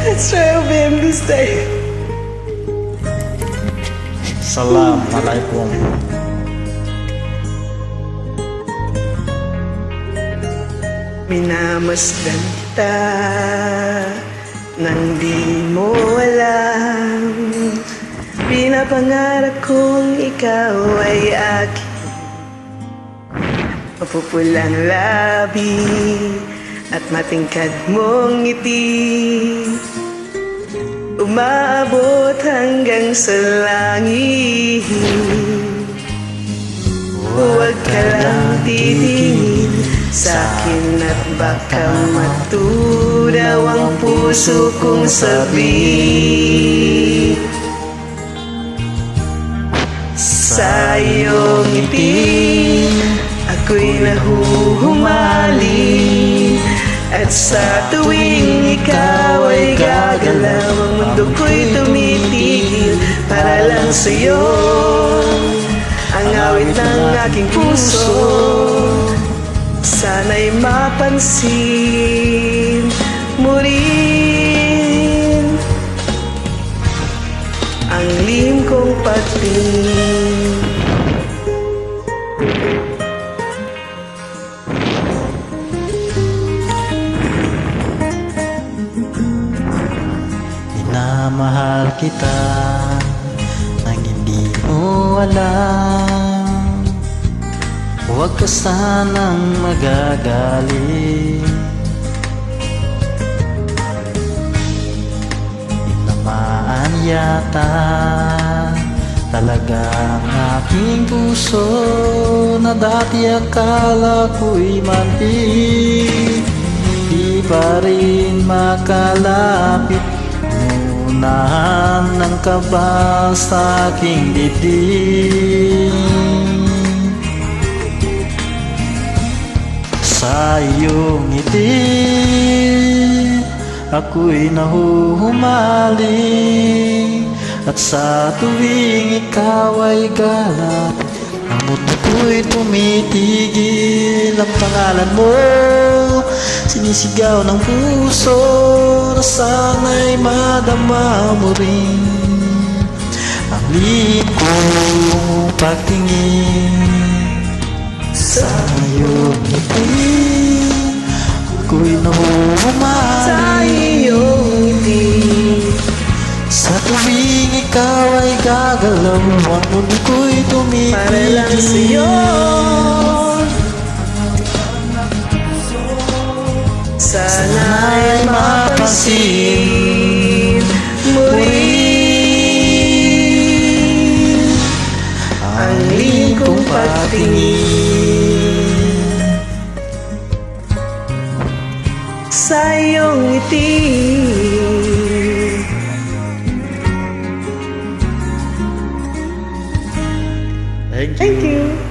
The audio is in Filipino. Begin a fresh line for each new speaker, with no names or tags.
Assalamualaikum.
Assalamualaikum.
Minamasdan kita nang di mo alam. Pinapangarap kong ikaw ay akin. Mapupulang labi at matingkad mong ngiti, umaabot hanggang sa langit. Huwag ka lang titingin sa'kin at baka matunaw ang puso kong sabi. Sa iyong ngiti ako'y nahuhumali, at sa tuwing ikaw ay gagalaw, ang mundo ko'y tumitigil para lang sa'yo. Ang awit ng aking puso, sana'y mapansin mo rin ang lihim kong pagtingin.
Minamahal kita nang hindi mo alam. Huwag ka sanang magagalit. Tinamaan yata talaga ang aking puso, na dati akala ko'y mantig. Di pa rin makalapit, unahan ng kaba sa aking dibdib. Sa iyong ngiti ako'y nahuhumaling, at sa tuwing ikaw ay galap, ang mundo ko'y tumitigil. Ang pangalan mo sinisigaw ng puso, na sana'y madama mo rin ang lihim kong pagtingin. Sa iyong ngiti ako'y nahuhumali,
Sa iyong ngiti
sa tuwing ikaw ay gagalaw, ang mundo ko'y tumitigil
para lang sa'yo. Sana'y mapansin mo rin ang lihim kong pagtingin. Sa iyong ngiti
Thank you.
Thank you.